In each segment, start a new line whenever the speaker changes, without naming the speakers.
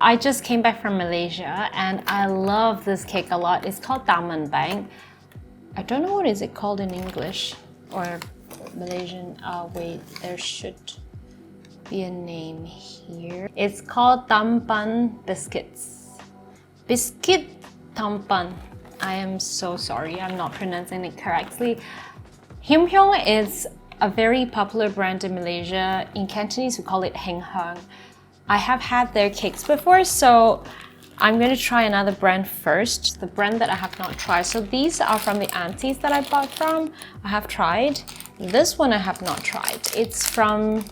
I just came back from Malaysia and I love this cake a lot. It's called Tambun. I don't know what is it called in English or Malaysian. Wait, there should be a name here. It's called Tambun biscuits. Biscuit Tambun. I am so sorry, I'm not pronouncing it correctly. Him Heang is a very popular brand in Malaysia. In Cantonese, we call it Him Heang. I have had their cakes before, so I'm going to try another brand first, the brand that I have not tried. So these are from the aunties that I bought from. I have tried. This one I have not tried. It's from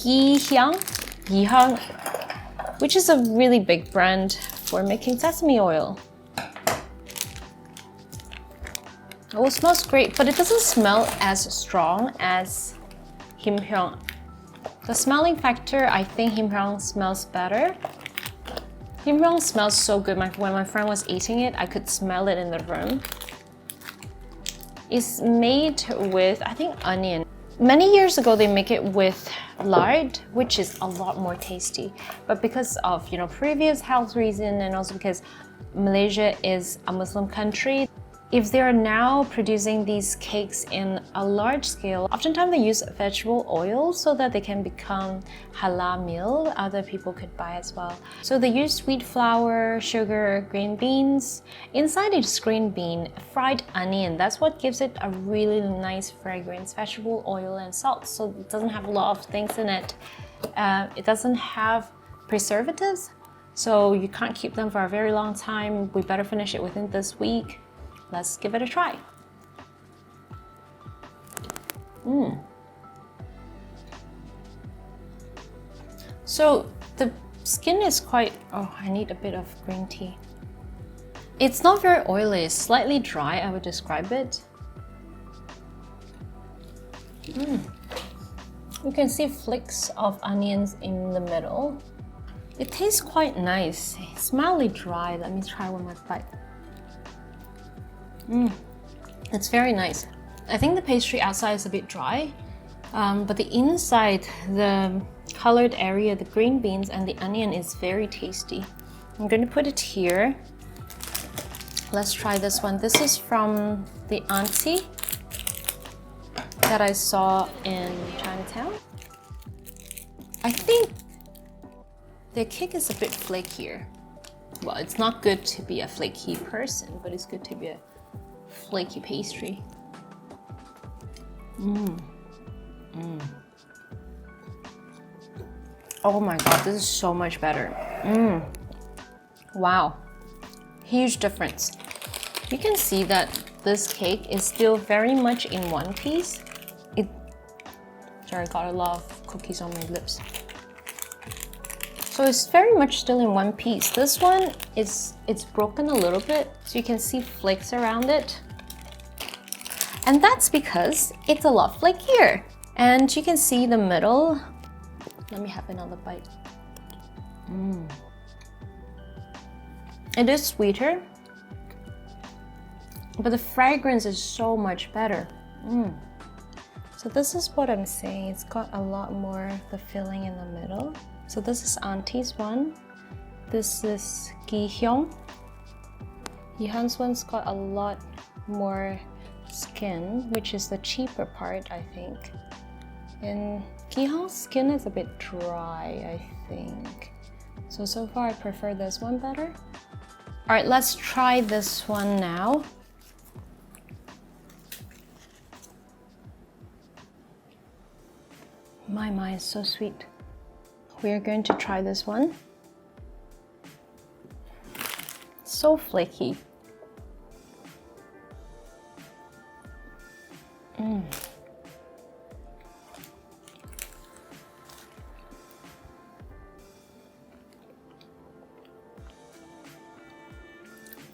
Ghee Hiang, which is a really big brand for making sesame oil. Oh, it smells great, but it doesn't smell as strong as Him Heang. The smelling factor, I think Him Heang smells better. Him Heang smells so good. When my friend was eating it, I could smell it in the room. It's made with, I think, onion. Many years ago, they make it with lard, which is a lot more tasty. But because of, previous health reason and also because Malaysia is a Muslim country, if they're now producing these cakes in a large scale, oftentimes they use vegetable oil so that they can become halal meal. Other people could buy as well. So they use wheat flour, sugar, green beans. Inside it's green bean, fried onion. That's what gives it a really nice fragrance. Vegetable oil and salt, so it doesn't have a lot of things in it. It doesn't have preservatives, so you can't keep them for a very long time. We better finish it within this week. Let's give it a try. So the skin is quite, I need a bit of green tea. It's not very oily, it's slightly dry, I would describe it. You can see flakes of onions in the middle. It tastes quite nice. It's mildly dry. Let me try one more bite. It's very nice. I think the pastry outside is a bit dry, but the inside, the colored area, the green beans and the onion is very tasty. I'm going to put it here. Let's try this one. This is from the auntie that I saw in Chinatown. I think the cake is a bit flakier. Well, it's not good to be a flaky person, but it's good to be a flaky pastry. Oh my god, this is so much better. Wow, huge difference. You can see that this cake is still very much in one piece. Sorry, I got a lot of cookies on my lips. So it's very much still in one piece. This one it's broken a little bit, so you can see flakes around it. And that's because it's a lot flakier. And you can see the middle. Let me have another bite. It is sweeter, but the fragrance is so much better. So this is what I'm saying. It's got a lot more of the filling in the middle. So this is auntie's one. This is Ghee Hiang. Ghee Hiang's one's got a lot more skin, which is the cheaper part, I think. And Ghee Hiang's skin is a bit dry, I think. So far I prefer this one better. All right, let's try this one now. My, it's so sweet. We are going to try this one. So flaky.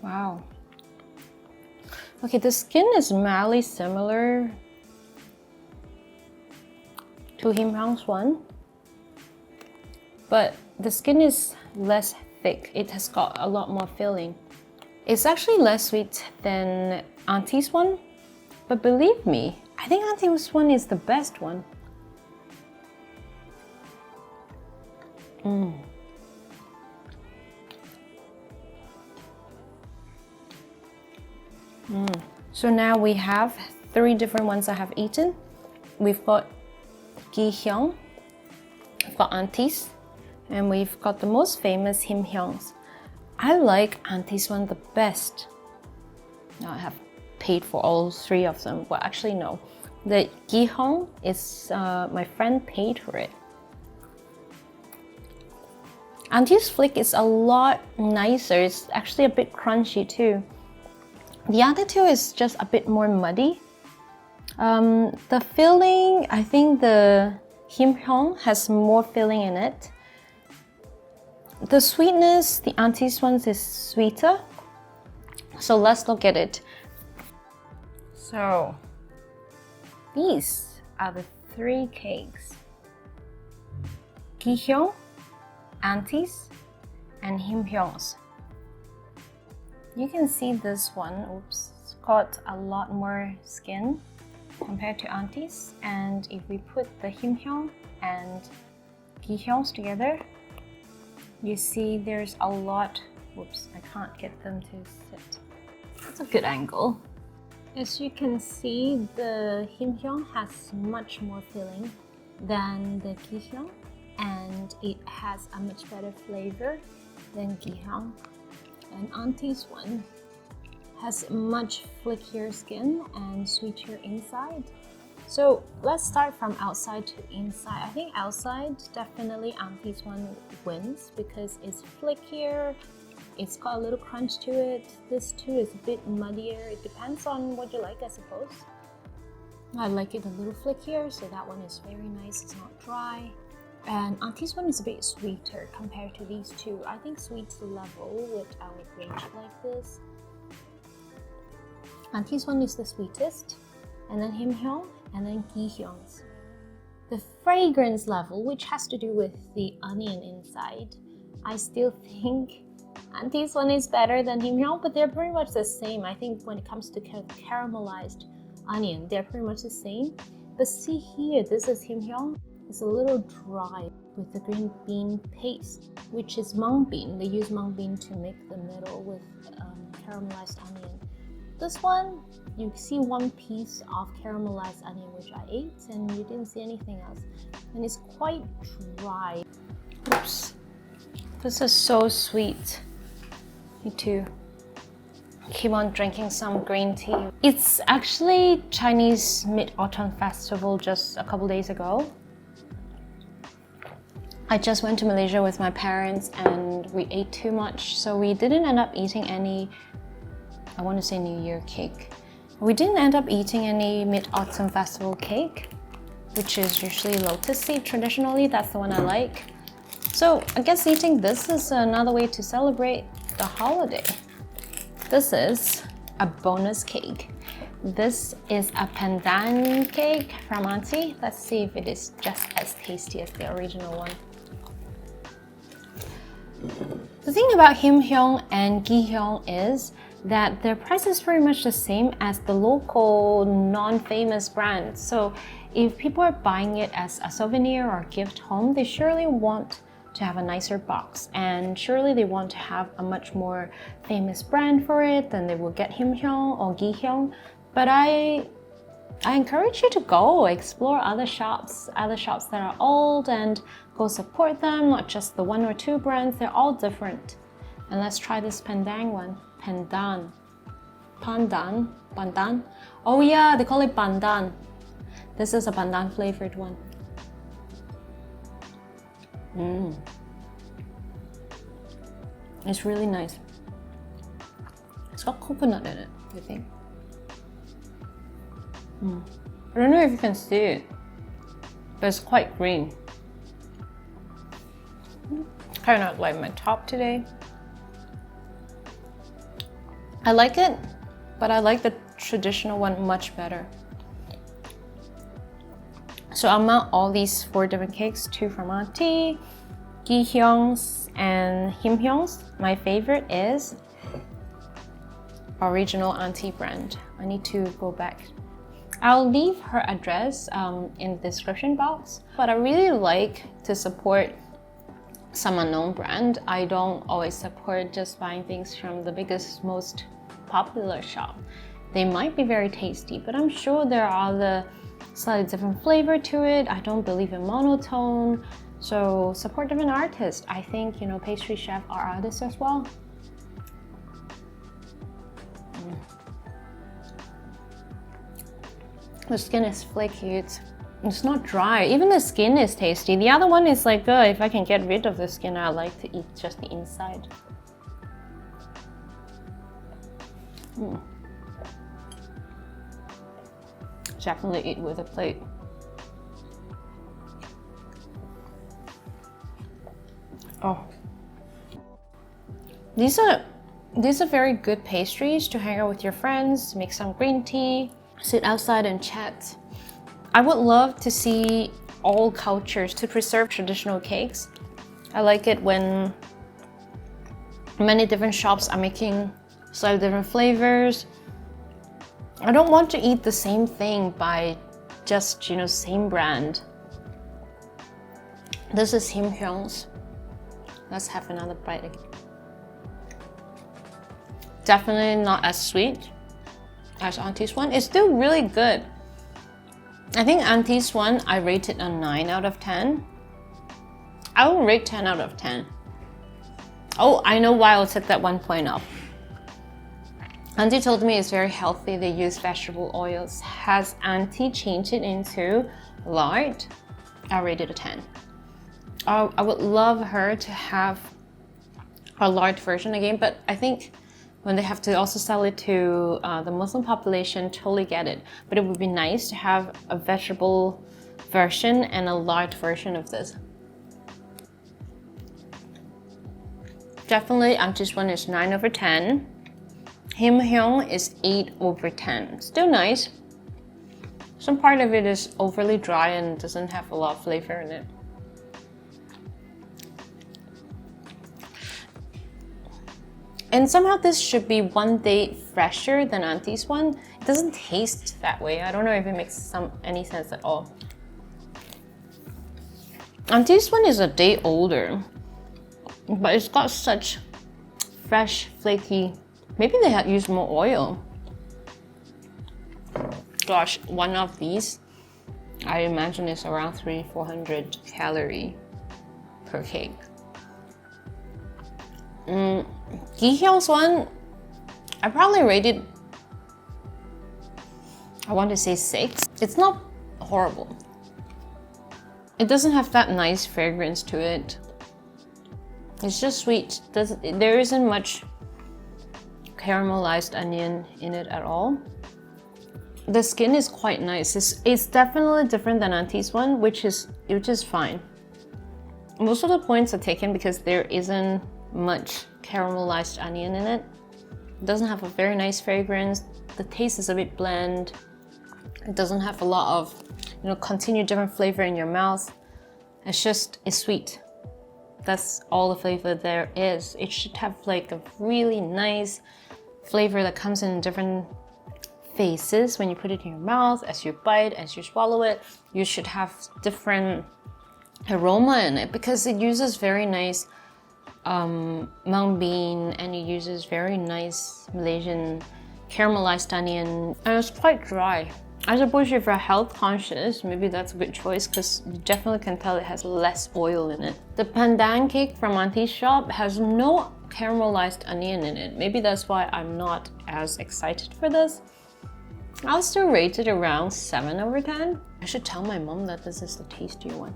Wow. Okay, the skin is mildly similar to Him Heang's one, but the skin is less thick. It has got a lot more filling. It's actually less sweet than auntie's one, but believe me, I think auntie's one is the best one. So now we have 3 different ones I have eaten. We've got Ghee Hiang, we've got Auntie's, and we've got the most famous Him Heang's. I like Auntie's one the best. Now I have paid for all 3 of them. Well, actually no. The Ghee Hiang is, my friend paid for it. Auntie's flick is a lot nicer. It's actually a bit crunchy too. The other 2 is just a bit more muddy. The filling, I think the Him Heang has more filling in it. The sweetness, the Auntie's ones is sweeter. So let's look at it. So these are the 3 cakes. Ghee Hiang, Auntie's, and Him Heang's. You can see this one, oops, it's got a lot more skin compared to Auntie's. And if we put the Him Heang and Ghee Hiang's together, you see there's a lot, whoops, I can't get them to sit. That's a good angle. As you can see, the Him Heang has much more filling than the Ghee Hiang, and it has a much better flavor than Ghee Hiang. And Auntie's one has much flickier skin and sweeter inside. So let's start from outside to inside. I think outside, definitely Auntie's one wins because it's flickier, it's got a little crunch to it. This too is a bit muddier. It depends on what you like, I suppose. I like it a little flickier, so that one is very nice, it's not dry. And Auntie's one is a bit sweeter compared to these 2. I think sweet's level with our range like this. Auntie's one is the sweetest, and then Him Heang, and then Ghee Hiang's. The fragrance level, which has to do with the onion inside, I still think Auntie's one is better than Him Heang, but they're pretty much the same. I think when it comes to caramelized onion, they're pretty much the same. But see here, this is Him Heang. It's a little dry with the green bean paste, which is mung bean. They use mung bean to make the middle with caramelized onion. This one, you see one piece of caramelized onion which I ate, and you didn't see anything else. And it's quite dry. Oops. This is so sweet. Me too. Keep on drinking some green tea. It's actually Chinese Mid-Autumn Festival just a couple days ago. I just went to Malaysia with my parents and we ate too much, so we didn't end up eating any, I want to say New Year cake. We didn't end up eating any Mid-Autumn Festival cake, which is usually lotus seed traditionally. That's the one I like. So I guess eating this is another way to celebrate the holiday. This is a bonus cake. This is a pandan cake from Auntie. Let's see if it is just as tasty as the original one. The thing about Him Heang and Ghee Hiang is that their price is pretty much the same as the local non-famous brand. So if people are buying it as a souvenir or gift home, they surely want to have a nicer box, and surely they want to have a much more famous brand for it, then they will get Him Heang or Ghee Hiang. But I encourage you to go explore other shops that are old, and go support them, not just the 1 or 2 brands. They're all different. And let's try this pandan one. Pandan. Oh yeah, they call it pandan. This is a pandan flavored one. It's really nice. It's got coconut in it, I think. I don't know if you can see it, but it's quite green. Kind of like my top today. I like it, but I like the traditional one much better. So I'll mount all these 4 different cakes, 2 from Auntie, Ghee Hiang's, and Him Heang's. My favorite is original Auntie brand. I need to go back. I'll leave her address in the description box, but I really like to support some unknown brand. I don't always support just buying things from the biggest, most popular shop. they might be very tasty, but I'm sure there are other slightly different flavor to it. I don't believe in monotone, so support different artists. I think, you know, pastry chefs are artists as well. The skin is flaky, it's not dry. Even the skin is tasty. The other one is like, if I can get rid of the skin, I like to eat just the inside. Definitely eat with a plate. Oh, these are very good pastries to hang out with your friends, make some green tea, sit outside and chat. I would love to see all cultures to preserve traditional cakes. I like it when many different shops are making slightly different flavors. I don't want to eat the same thing by just, you know, same brand. This is Him Heang's. Let's have another bite again. Definitely not as sweet as Auntie's one. It's still really good. I think Auntie's one, I rated a 9 out of 10. I will rate 10 out of 10. Oh, I know why I took that 1 point off. Auntie told me it's very healthy. They use vegetable oils. Has Auntie changed it into lard? I rated a 10. I would love her to have a lard version again, but I think when they have to also sell it to the Muslim population, totally get it. But it would be nice to have a vegetable version and a lard version of this. Definitely, Auntie's one is 9 over 10. Him Heang is 8 over 10. Still nice. Some part of it is overly dry and doesn't have a lot of flavor in it. And somehow this should be 1 day fresher than Auntie's one. It doesn't taste that way. I don't know if it makes any sense at all. Auntie's one is a day older, but it's got such fresh, flaky. Maybe they had used more oil. Gosh, one of these, I imagine is around 300-400 calories per cake. Ghee Hiang's one, I probably rated, I want to say 6. It's not horrible. It doesn't have that nice fragrance to it. It's just sweet. There isn't much caramelized onion in it at all. The skin is quite nice. It's definitely different than Auntie's one, which is fine. Most of the points are taken because there isn't much caramelized onion in it. It doesn't have a very nice fragrance. The taste is a bit bland. It doesn't have a lot of, you know, continued different flavor in your mouth. It's sweet. That's all the flavor there is. It should have like a really nice flavor that comes in different phases when you put it in your mouth, as you bite, as you swallow it. You should have different aroma in it because it uses very nice mung bean and it uses very nice Malaysian caramelized onion, and it's quite dry. I suppose if you're health conscious, maybe that's a good choice because you definitely can tell it has less oil in it. The pandan cake from Auntie's shop has no caramelized onion in it. Maybe that's why I'm not as excited for this. I'll still rate it around 7 over 10. I should tell my mom that this is the tastier one.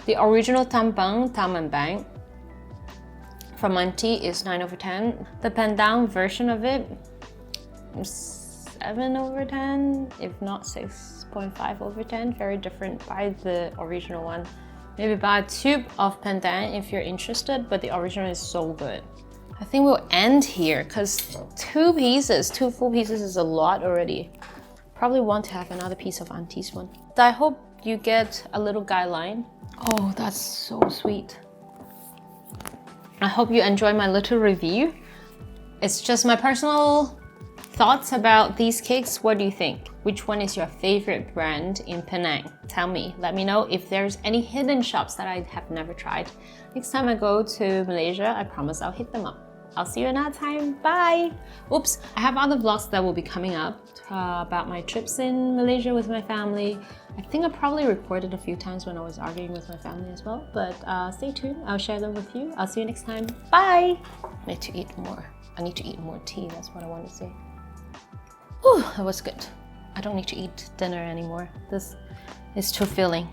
The original Tambun from Auntie is 9 over 10. The pandan version of it is 7 over 10, if not 6.5 over 10. Very different by the original one. Maybe buy a tube of pandan if you're interested, but the original is so good. I think we'll end here because 2 full pieces is a lot already. Probably want to have another piece of Auntie's one. I hope you get a little guideline. Oh, that's so sweet. I hope you enjoy my little review. It's just my personal thoughts about these cakes. What do you think? Which one is your favorite brand in Penang? Tell me. Let me know if there's any hidden shops that I have never tried. Next time I go to Malaysia, I promise I'll hit them up. I'll see you another time. Bye. Oops, I have other vlogs that will be coming up about my trips in Malaysia with my family. I think I probably recorded a few times when I was arguing with my family as well, but stay tuned. I'll share them with you. I'll see you next time. Bye. I need to eat more. I need to eat more tea. That's what I want to say. Whew, that was good. I don't need to eat dinner anymore. This is too filling.